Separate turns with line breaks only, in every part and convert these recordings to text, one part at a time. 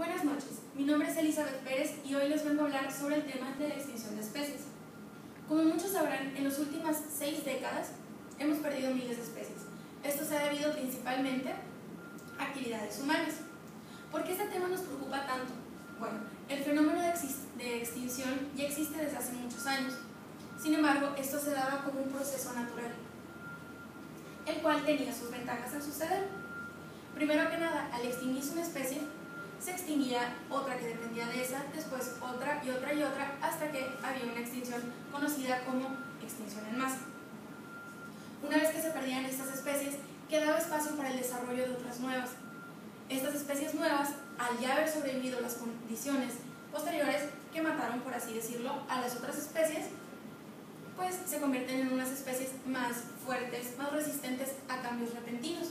Buenas noches, mi nombre es Elizabeth Pérez y hoy les vengo a hablar sobre el tema de la extinción de especies. Como muchos sabrán, en las últimas 6 décadas hemos perdido miles de especies. Esto se ha debido principalmente a actividades humanas. ¿Por qué este tema nos preocupa tanto? Bueno, el fenómeno de extinción ya existe desde hace muchos años. Sin embargo, esto se daba como un proceso natural, el cual tenía sus ventajas al suceder. Primero que nada, al extinguirse una especie, se extinguía otra que dependía de esa, después otra y otra y otra, hasta que había una extinción conocida como extinción en masa. Una vez que se perdían estas especies, quedaba espacio para el desarrollo de otras nuevas. Estas especies nuevas, al ya haber sobrevivido las condiciones posteriores que mataron, por así decirlo, a las otras especies, pues se convierten en unas especies más fuertes, más resistentes a cambios repentinos.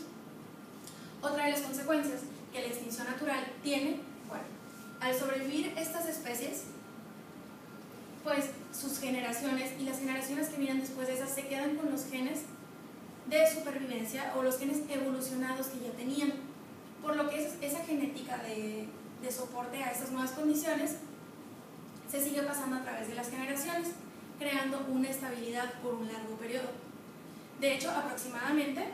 Otra de las consecuencias que la extinción natural tiene, bueno, al sobrevivir estas especies, pues sus generaciones y las generaciones que vienen después de esas se quedan con los genes de supervivencia o los genes evolucionados que ya tenían, por lo que esa genética de soporte a esas nuevas condiciones se sigue pasando a través de las generaciones, creando una estabilidad por un largo periodo. De hecho, aproximadamente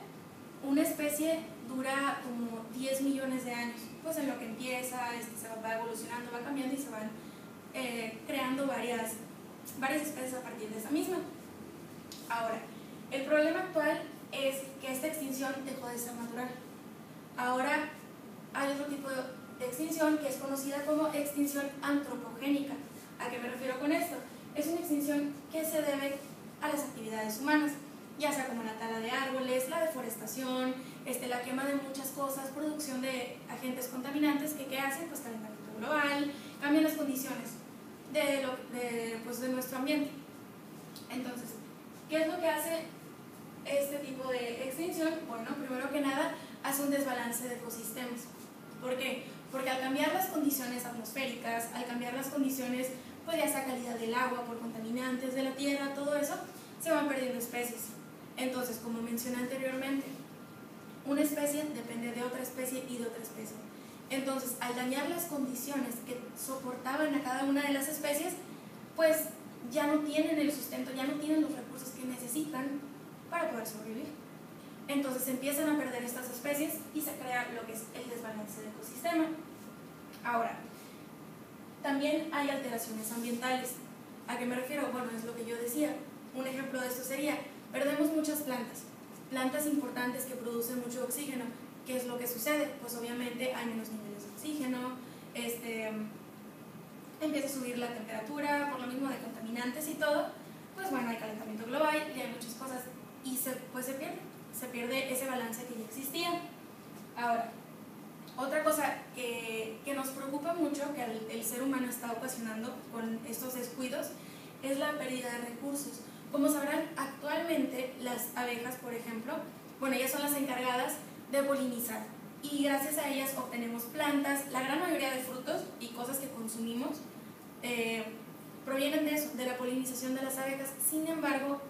una especie dura como 10 millones de años, pues en lo que empieza, se va evolucionando, va cambiando y se van creando varias especies a partir de esa misma. Ahora, el problema actual es que esta extinción dejó de ser natural. Ahora hay otro tipo de extinción que es conocida como extinción antropogénica. ¿A qué me refiero con esto? Es una extinción que se debe a las actividades humanas, ya sea como la tala de árboles, la deforestación, la quema de muchas cosas, producción de agentes contaminantes que ¿qué hacen? Pues calentamiento global, cambian las condiciones de nuestro ambiente. Entonces, ¿qué es lo que hace este tipo de extinción? Bueno, primero que nada, hace un desbalance de ecosistemas. ¿Por qué? Porque al cambiar las condiciones atmosféricas, al cambiar las condiciones, pues ya sea calidad del agua, por contaminantes de la tierra, todo eso, se van perdiendo especies. Entonces, como mencioné anteriormente, una especie depende de otra especie y de otra especie. Entonces, al dañar las condiciones que soportaban a cada una de las especies, pues ya no tienen el sustento, ya no tienen los recursos que necesitan para poder sobrevivir. Entonces empiezan a perder estas especies y se crea lo que es el desbalance del ecosistema. Ahora, también hay alteraciones ambientales. ¿A qué me refiero? Bueno, es lo que yo decía. Un ejemplo de esto sería, perdemos muchas plantas importantes que producen mucho oxígeno. ¿Qué es lo que sucede? Pues obviamente hay menos niveles de oxígeno, empieza a subir la temperatura, por lo mismo de contaminantes y todo, pues bueno, hay calentamiento global y hay muchas cosas y se pierde ese balance que ya existía. Ahora, otra cosa que nos preocupa mucho, que el ser humano está ocasionando con estos descuidos, es la pérdida de recursos. Como sabrán, actualmente las abejas, por ejemplo, bueno, ellas son las encargadas de polinizar y gracias a ellas obtenemos plantas, la gran mayoría de frutos y cosas que consumimos provienen de eso, de la polinización de las abejas. Sin embargo,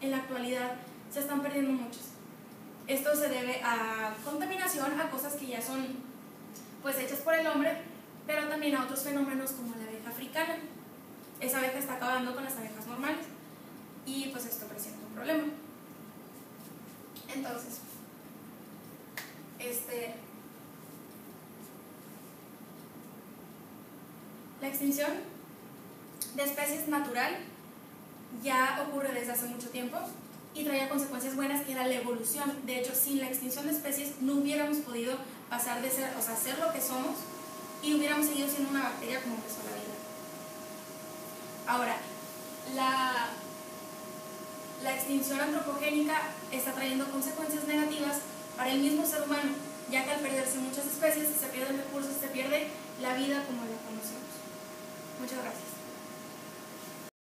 en la actualidad se están perdiendo muchas. Esto se debe a contaminación, a cosas que ya son pues hechas por el hombre, pero también a otros fenómenos como la abeja africana. Esa abeja está acabando con las abejas normales y pues esto presenta un problema. Entonces, la extinción de especies natural ya ocurre desde hace mucho tiempo y traía consecuencias buenas, que era la evolución. De hecho, sin la extinción de especies no hubiéramos podido pasar de ser, ser lo que somos y hubiéramos seguido siendo una bacteria como empezó la vida. Ahora, la extinción antropogénica está trayendo consecuencias negativas para el mismo ser humano, ya que al perderse muchas especies se pierden recursos, se pierde la vida como la conocemos. Muchas gracias.